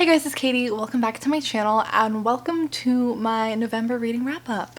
Hey guys, it's Katie. Welcome back to my channel and welcome to my November reading wrap up.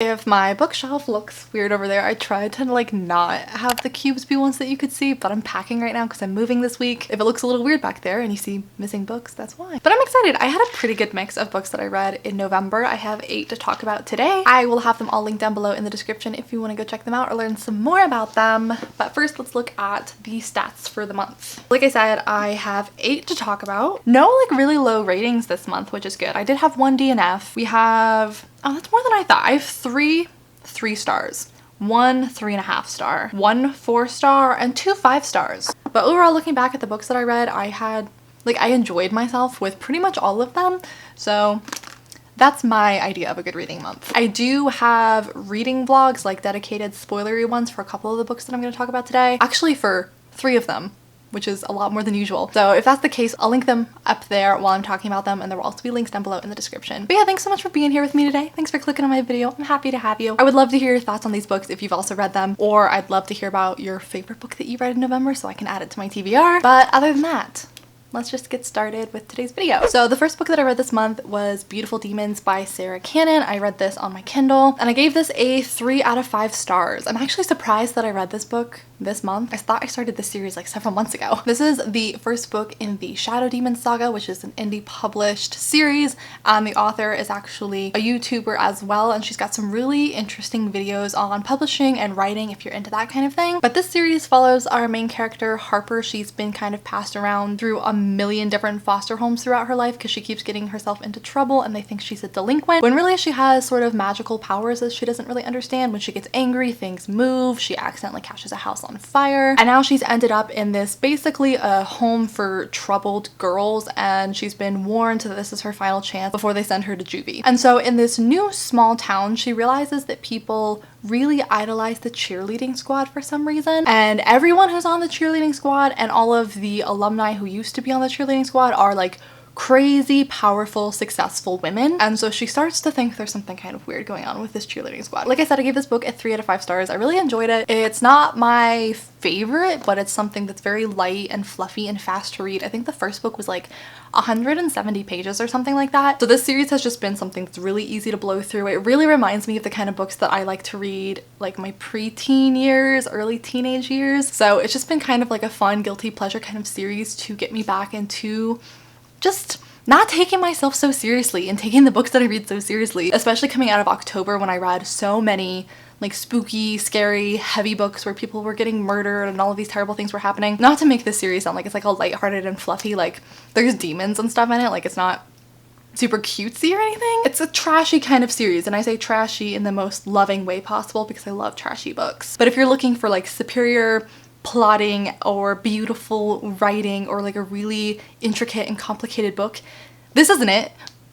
If my bookshelf looks weird over there, I tried to not have the cubes be ones that you could see, but I'm packing right now because I'm moving this week. If it looks a little weird back there and you see missing books, that's why. But I'm excited. I had a pretty good mix of books that I read in November. I have 8 to talk about today. I will have them all linked down below in the description if you want to go check them out or learn some more about them. But first, let's look at the stats for the month. Like I said, I have 8 to talk about. No really low ratings this month, which is good. I did have 1 DNF. We have, oh, that's more than I thought. I have 3 stars, 1 3.5 star, 1 4 star, and 2 5 stars. But overall, looking back at the books that I read, I enjoyed myself with pretty much all of them. So that's my idea of a good reading month. I do have reading vlogs, like dedicated spoilery ones for a couple of the books that I'm going to talk about today. Actually for 3 of them, which is a lot more than usual. So if that's the case, I'll link them up there while I'm talking about them, and there will also be links down below in the description. But yeah, thanks so much for being here with me today. Thanks for clicking on my video. I'm happy to have you. I would love to hear your thoughts on these books if you've also read them, or I'd love to hear about your favorite book that you read in November so I can add it to my TBR. But other than that, let's just get started with today's video. So the first book that I read this month was Beautiful Demons by Sarah Cannon. I read this on my Kindle and I gave this a 3 out of 5 stars. I'm actually surprised that I read this book this month. I thought I started this series like several months ago. This is the first book in the Shadow Demon saga, which is an indie published series, and the author is actually a YouTuber as well, and she's got some really interesting videos on publishing and writing if you're into that kind of thing. But this series follows our main character, Harper. She's been kind of passed around through a million different foster homes throughout her life because she keeps getting herself into trouble and they think she's a delinquent, when really she has sort of magical powers that she doesn't really understand. When she gets angry, things move. She accidentally catches a house on fire, and now she's ended up in this basically a home for troubled girls, and she's been warned that this is her final chance before they send her to juvie. And so in this new small town, she realizes that people really idolize the cheerleading squad for some reason, and everyone who's on the cheerleading squad and all of the alumni who used to be on the cheerleading squad are like crazy, powerful, successful women. And so she starts to think there's something kind of weird going on with this cheerleading squad. Like I said, I gave this book a 3 out of 5 stars. I really enjoyed it. It's not my favorite, but it's something that's very light and fluffy and fast to read. I think the first book was like 170 pages or something like that. So this series has just been something that's really easy to blow through. It really reminds me of the kind of books that I like to read like my preteen years, early teenage years. So it's just been kind of like a fun, guilty pleasure kind of series to get me back into just not taking myself so seriously and taking the books that I read so seriously, especially coming out of October when I read so many like spooky, scary, heavy books where people were getting murdered and all of these terrible things were happening. Not to make this series sound like it's like all lighthearted and fluffy, like there's demons and stuff in it, like it's not super cutesy or anything. It's a trashy kind of series, and I say trashy in the most loving way possible because I love trashy books. But if you're looking for like superior plotting or beautiful writing or like a really intricate and complicated book, this isn't it,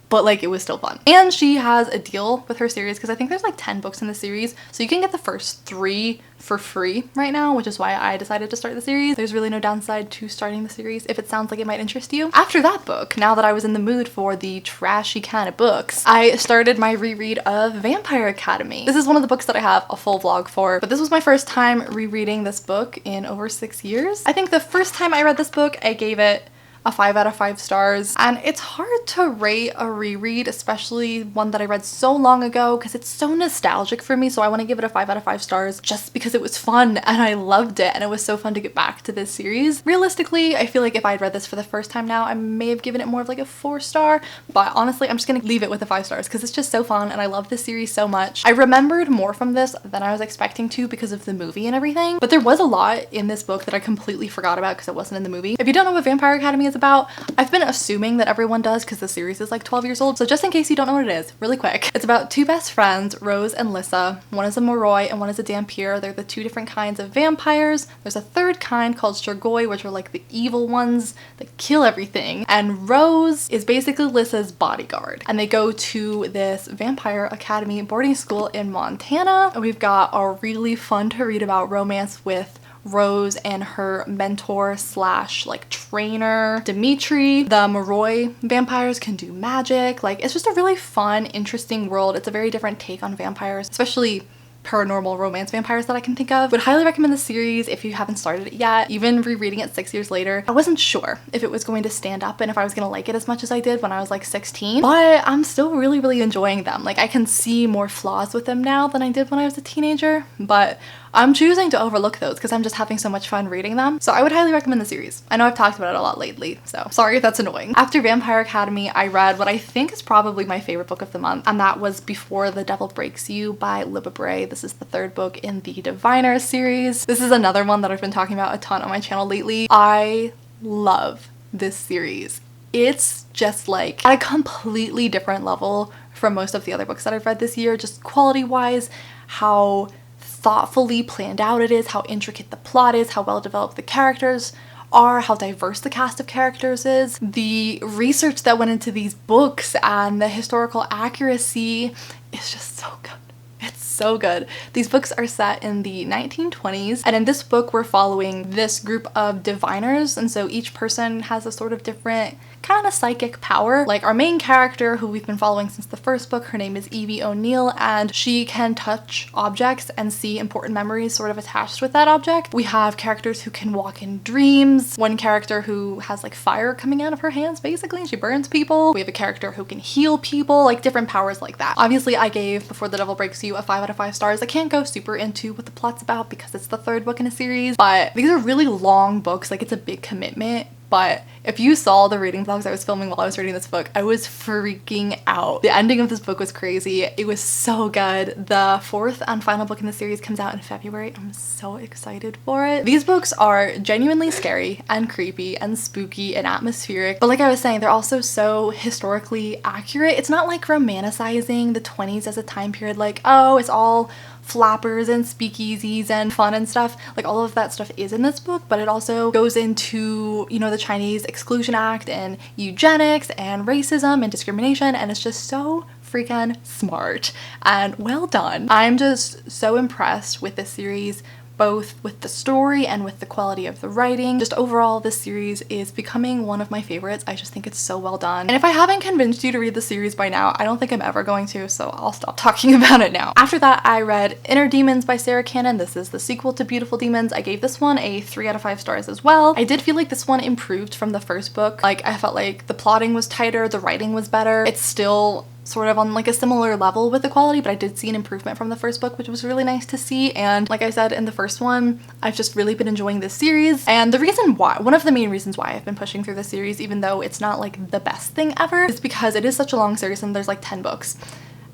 but like it was still fun. And she has a deal with her series because I think there's like 10 books in the series, so you can get the first 3 for free right now, which is why I decided to start the series. There's really no downside to starting the series if it sounds like it might interest you. After that book, now that I was in the mood for the trashy kind of books, I started my reread of Vampire Academy. This is one of the books that I have a full vlog for, but this was my first time rereading this book in over 6 years. I think the first time I read this book, I gave it a 5 out of 5 stars, and it's hard to rate a reread, especially one that I read so long ago, because it's so nostalgic for me. So I want to give it a 5 out of 5 stars just because it was fun and I loved it, and it was so fun to get back to this series. Realistically, I feel like if I had read this for the first time now, I may have given it more of like a 4 star, but honestly I'm just gonna leave it with a 5 stars because it's just so fun and I love this series so much. I remembered more from this than I was expecting to because of the movie and everything, but there was a lot in this book that I completely forgot about because it wasn't in the movie. If you don't know what Vampire Academy is about, I've been assuming that everyone does because the series is like 12 years old, so just in case you don't know what it is, really quick. It's about 2 best friends, Rose and Lissa. One is a Moroi and one is a Dampier. They're the 2 different kinds of vampires. There's a third kind called Strigoi, which are like the evil ones that kill everything, and Rose is basically Lissa's bodyguard. And they go to this Vampire Academy boarding school in Montana, and we've got a really fun to read about romance with Rose and her mentor slash like trainer, Dimitri. The Moroi vampires can do magic. Like, it's just a really fun, interesting world. It's a very different take on vampires, especially paranormal romance vampires that I can think of. Would highly recommend the series if you haven't started it yet. Even rereading it 6 years later, I wasn't sure if it was going to stand up and if I was gonna like it as much as I did when I was like 16, but I'm still really enjoying them. Like, I can see more flaws with them now than I did when I was a teenager, but I'm choosing to overlook those because I'm just having so much fun reading them. So I would highly recommend the series. I know I've talked about it a lot lately, so sorry if that's annoying. After Vampire Academy, I read what I think is probably my favorite book of the month, and that was Before the Devil Breaks You by Libba Bray. This is the 3rd book in the Diviners series. This is another one that I've been talking about a ton on my channel lately. I love this series. It's just like at a completely different level from most of the other books that I've read this year, just quality-wise, how thoughtfully planned out it is, how intricate the plot is, how well developed the characters are, how diverse the cast of characters is. The research that went into these books and the historical accuracy is just so good. It's so good. These books are set in the 1920s, and in this book we're following this group of diviners, and so each person has a sort of different kind of psychic power. Like, our main character, who we've been following since the 1st book, her name is Evie O'Neill, and she can touch objects and see important memories sort of attached with that object. We have characters who can walk in dreams, one character who has like fire coming out of her hands, basically, she burns people. We have a character who can heal people, like different powers like that. Obviously, I gave Before the Devil Breaks You a 5 out of 5 stars. I can't go super into what the plot's about because it's the 3rd book in a series, but these are really long books, like it's a big commitment. But if you saw the reading vlogs I was filming while I was reading this book, I was freaking out. The ending of this book was crazy. It was so good. The 4th and final book in the series comes out in February. I'm so excited for it. These books are genuinely scary and creepy and spooky and atmospheric, but like I was saying, they're also so historically accurate. It's not like romanticizing the 20s as a time period, like, oh, it's all flappers and speakeasies and fun and stuff. Like, all of that stuff is in this book, but it also goes into, you know, the Chinese Exclusion Act and eugenics and racism and discrimination, and it's just so freaking smart and well done. I'm just so impressed with this series, both with the story and with the quality of the writing. Just overall, this series is becoming one of my favorites. I just think it's so well done. And if I haven't convinced you to read the series by now, I don't think I'm ever going to, so I'll stop talking about it now. After that, I read Inner Demons by Sarah Cannon. This is the sequel to Beautiful Demons. I gave this one a 3 out of 5 stars as well. I did feel like this one improved from the 1st book. Like, I felt like the plotting was tighter, the writing was better. It's still sort of on like a similar level with the quality, but I did see an improvement from the 1st book, which was really nice to see. And like I said in the 1st one, I've just really been enjoying this series. And the reason why, one of the main reasons why I've been pushing through this series, even though it's not like the best thing ever, is because it is such a long series and there's like 10 books.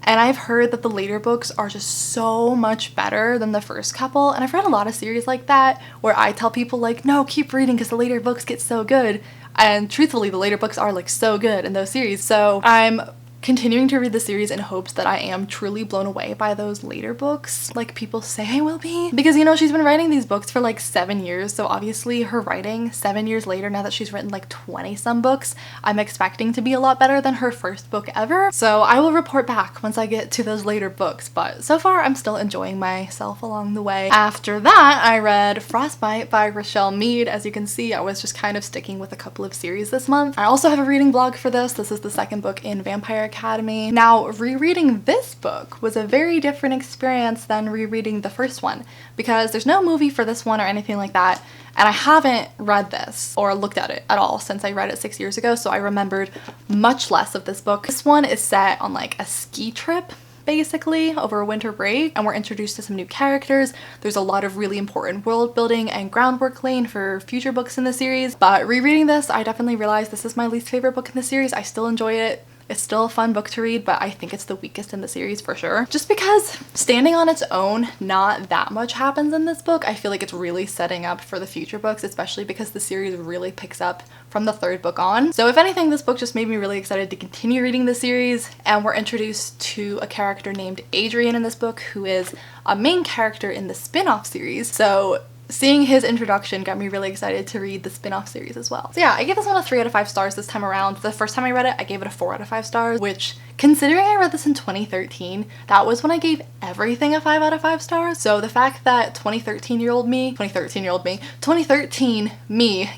And I've heard that the later books are just so much better than the first couple. And I've read a lot of series like that where I tell people like, no, keep reading because the later books get so good. And truthfully, the later books are like so good in those series. So I'm continuing to read the series in hopes that I am truly blown away by those later books, like people say I will be. Because, you know, she's been writing these books for like 7 years, so obviously her writing 7 years later, now that she's written like 20 some books, I'm expecting to be a lot better than her first book ever. So I will report back once I get to those later books, but so far I'm still enjoying myself along the way. After that, I read Frostbite by Rochelle Mead. As you can see, I was just kind of sticking with a couple of series this month. I also have a reading vlog for this. This is the 2nd book in Vampire Academy. Now, rereading this book was a very different experience than rereading the 1st one, because there's no movie for this one or anything like that, and I haven't read this or looked at it at all since I read it 6 years ago, so I remembered much less of this book. This one is set on like a ski trip, basically, over a winter break, and we're introduced to some new characters. There's a lot of really important world building and groundwork laying for future books in the series, but rereading this, I definitely realized this is my least favorite book in the series. I still enjoy it. It's still a fun book to read, but I think it's the weakest in the series for sure. Just because standing on its own, not that much happens in this book. I feel like it's really setting up for the future books, especially because the series really picks up from the 3rd book on. So if anything, this book just made me really excited to continue reading the series, and we're introduced to a character named Adrian in this book, who is a main character in the spin-off series. So seeing his introduction got me really excited to read the spin-off series as well. So yeah, I gave this one a 3 out of 5 stars this time around. The first time I read it, I gave it a 4 out of 5 stars, which, considering I read this in 2013, that was when I gave everything a 5 out of 5 stars. So the fact that 2013 me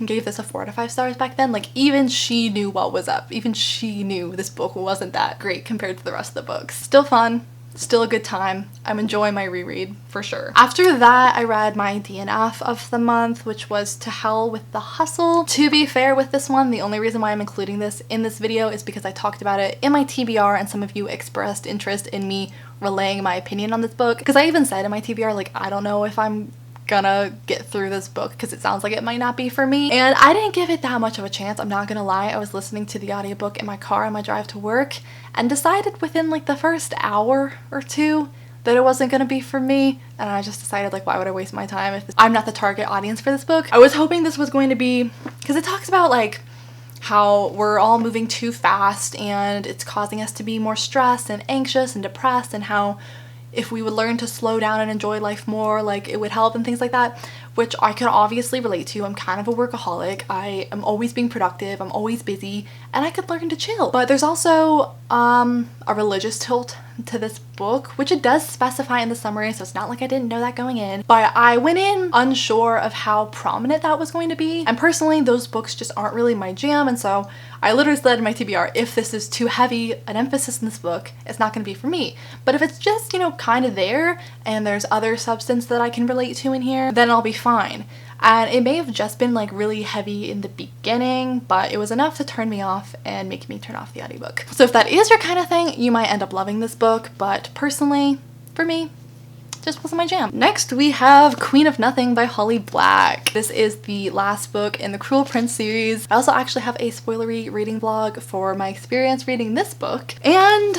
gave this a 4 out of 5 stars back then, like, even she knew what was up. Even she knew this book wasn't that great compared to the rest of the books. Still fun. Still a good time. I'm enjoying my reread for sure. After that, I read my DNF of the month, which was To Hell with the Hustle. To be fair with this one, the only reason why I'm including this in this video is because I talked about it in my TBR and some of you expressed interest in me relaying my opinion on this book. Because I even said in my TBR, like, I don't know if I'm gonna get through this book because it sounds like it might not be for me, and I didn't give it that much of a chance. I'm not gonna lie. I was listening to the audiobook in my car on my drive to work and decided within like the first hour or two that it wasn't gonna be for me, and I just decided, like, why would I waste my time if I'm not the target audience for this book. I was hoping this was going to be, because it talks about like how we're all moving too fast and it's causing us to be more stressed and anxious and depressed, and how if we would learn to slow down and enjoy life more, like, it would help and things like that, which I can obviously relate to. I'm kind of a workaholic. I am always being productive. I'm always busy, and I could learn to chill. But there's also a religious tilt to this book, which it does specify in the summary, so it's not like I didn't know that going in. But I went in unsure of how prominent that was going to be, and personally those books just aren't really my jam, and so I literally said in my TBR, if this is too heavy an emphasis in this book, it's not going to be for me. But if it's just, you know, kind of there and there's other substance that I can relate to in here, then I'll be fine. And it may have just been like really heavy in the beginning, but it was enough to turn me off and make me turn off the audiobook. So if that is your kind of thing, you might end up loving this book, but personally, for me, just wasn't my jam. Next we have Queen of Nothing by Holly Black. This is the last book in the Cruel Prince series. I also actually have a spoilery reading vlog for my experience reading this book, and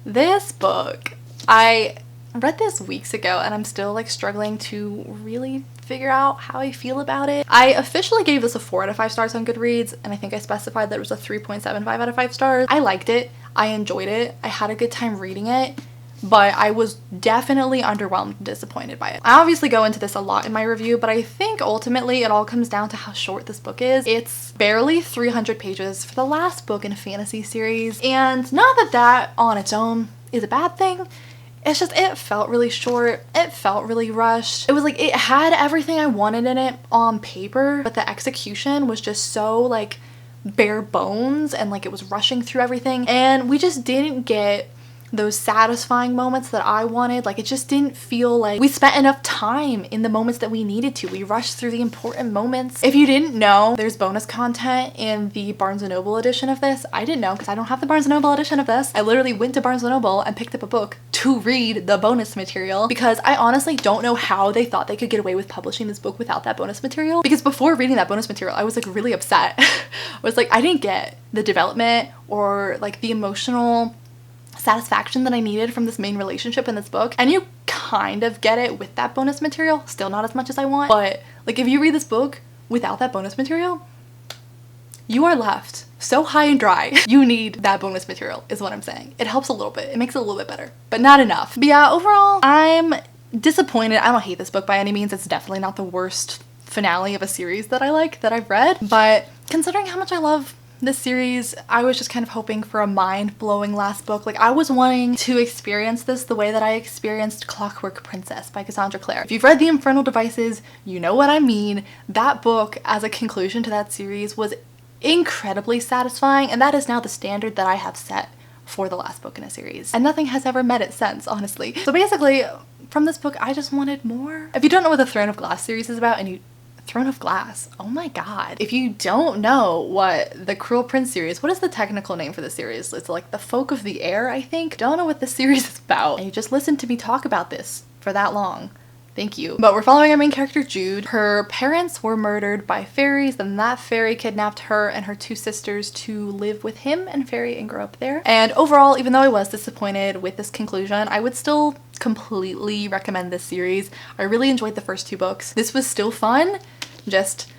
this book, I read this weeks ago and I'm still like struggling to really figure out how I feel about it. I officially gave this a 4 out of 5 stars on Goodreads, and I think I specified that it was a 3.75 out of 5 stars. I liked it. I enjoyed it. I had a good time reading it, but I was definitely underwhelmed and disappointed by it. I obviously go into this a lot in my review, but I think ultimately it all comes down to how short this book is. It's barely 300 pages for the last book in a fantasy series, and not that that on its own is a bad thing. It's just, it felt really short. It felt really rushed. It was like, it had everything I wanted in it on paper, but the execution was just so like bare bones, and like it was rushing through everything, and we just didn't get those satisfying moments that I wanted. Like, it just didn't feel like we spent enough time in the moments that we needed to. We rushed through the important moments. If you didn't know, there's bonus content in the Barnes & Noble edition of this. I didn't know because I don't have the Barnes & Noble edition of this. I literally went to Barnes & Noble and picked up a book to read the bonus material, because I honestly don't know how they thought they could get away with publishing this book without that bonus material. Because before reading that bonus material, I was like really upset. I was like, I didn't get the development or like the emotional satisfaction that I needed from this main relationship in this book, and you kind of get it with that bonus material. Still not as much as I want, but like if you read this book without that bonus material, you are left so high and dry. You need that bonus material is what I'm saying. It helps a little bit. It makes it a little bit better, but not enough. But yeah, overall, I'm disappointed. I don't hate this book by any means. It's definitely not the worst finale of a series that I like, that I've read, but considering how much I love this series, I was just kind of hoping for a mind-blowing last book. Like, I was wanting to experience this the way that I experienced Clockwork Princess by Cassandra Clare. If you've read The Infernal Devices, you know what I mean. That book, as a conclusion to that series, was incredibly satisfying, and that is now the standard that I have set for the last book in a series. And nothing has ever met it since, honestly. So basically, from this book, I just wanted more. If you don't know what the Throne of Glass series is about, and you Throne of Glass. Oh my god. If you don't know what the Cruel Prince series, what is the technical name for the series? It's like the Folk of the Air, I think. Don't know what this series is about, and you just listened to me talk about this for that long. Thank you. But we're following our main character, Jude. Her parents were murdered by fairies, then that fairy kidnapped her and her 2 sisters to live with him and fairy and grow up there. And overall, even though I was disappointed with this conclusion, I would still completely recommend this series. I really enjoyed the first 2 books. This was still fun, just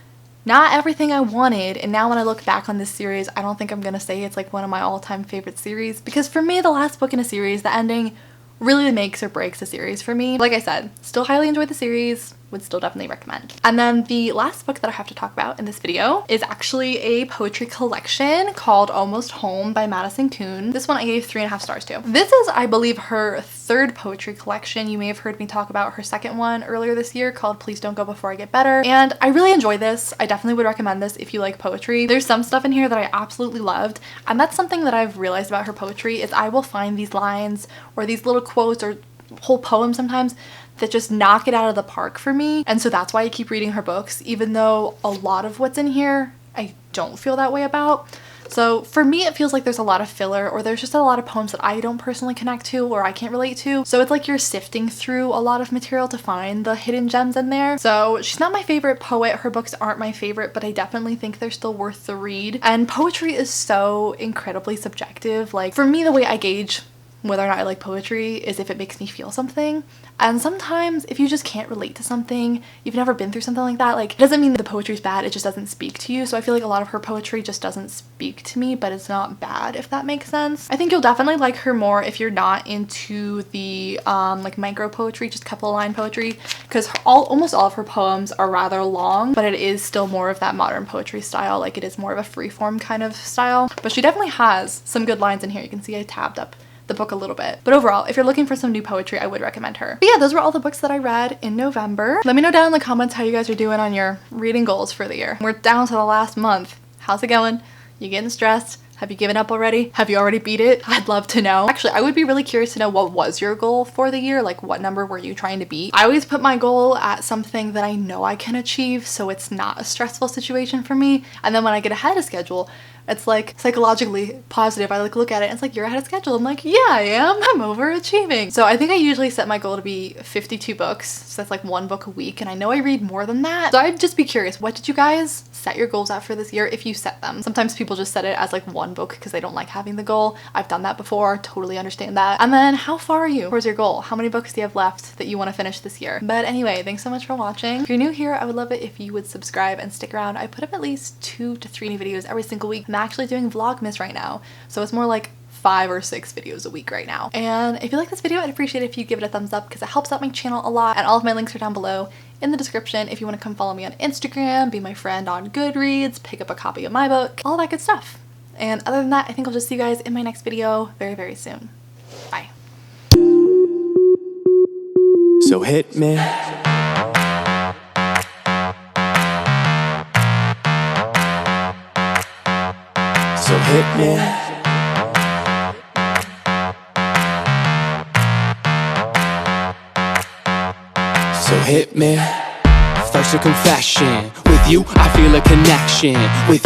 not everything I wanted. And now when I look back on this series, I don't think I'm gonna say it's like one of my all-time favorite series, because for me, the last book in a series, the ending really makes or breaks a series for me. Like I said, still highly enjoyed the series, would still definitely recommend. And then the last book that I have to talk about in this video is actually a poetry collection called Almost Home by Madison Kuhn. This one I gave 3.5 stars to. This is, I believe, her third poetry collection. You may have heard me talk about her second one earlier this year called Please Don't Go Before I Get Better. And I really enjoy this. I definitely would recommend this if you like poetry. There's some stuff in here that I absolutely loved. And that's something that I've realized about her poetry is I will find these lines or these little quotes or whole poems sometimes that just knock it out of the park for me. And so that's why I keep reading her books, even though a lot of what's in here I don't feel that way about. So for me, it feels like there's a lot of filler, or there's just a lot of poems that I don't personally connect to or I can't relate to. So it's like you're sifting through a lot of material to find the hidden gems in there. So she's not my favorite poet. Her books aren't my favorite, but I definitely think they're still worth the read. And poetry is so incredibly subjective. Like for me, the way I gauge whether or not I like poetry is if it makes me feel something. And sometimes if you just can't relate to something, you've never been through something like that, like it doesn't mean that the poetry's bad, it just doesn't speak to you. So I feel like a lot of her poetry just doesn't speak to me, but it's not bad, if that makes sense. I think you'll definitely like her more if you're not into the like micro poetry, just couple line poetry, because almost all of her poems are rather long, but it is still more of that modern poetry style. Like it is more of a freeform kind of style, but she definitely has some good lines in here. You can see I tabbed up the book a little bit. But overall, if you're looking for some new poetry, I would recommend her. But yeah, those were all the books that I read in November. Let me know down in the comments how you guys are doing on your reading goals for the year. We're down to the last month. How's it going? You getting stressed? Have you given up already? Have you already beat it? I'd love to know. Actually, I would be really curious to know what was your goal for the year? Like what number were you trying to beat? I always put my goal at something that I know I can achieve, so it's not a stressful situation for me. And then when I get ahead of schedule, it's like psychologically positive. I like look at it and it's like, you're ahead of schedule. I'm like, yeah, I am. I'm overachieving. So I think I usually set my goal to be 52 books. So that's like 1 book a week. And I know I read more than that. So I'd just be curious, what did you guys set your goals at for this year if you set them? Sometimes people just set it as like 1 book because they don't like having the goal. I've done that before. Totally understand that. And then how far are you towards your goal? How many books do you have left that you want to finish this year? But anyway, thanks so much for watching. If you're new here, I would love it if you would subscribe and stick around. I put up at least 2 to 3 new videos every single week. I'm actually doing Vlogmas right now, so it's more like 5 or 6 videos a week right now. And if you like this video, I'd appreciate it if you give it a thumbs up because it helps out my channel a lot. And all of my links are down below in the description if you want to come follow me on Instagram, be my friend on Goodreads, pick up a copy of my book, all that good stuff. And other than that, I think I'll just see you guys in my next video very, very soon. Bye. So hit me. So hit me. So hit me. First a confession. With you, I feel a connection. With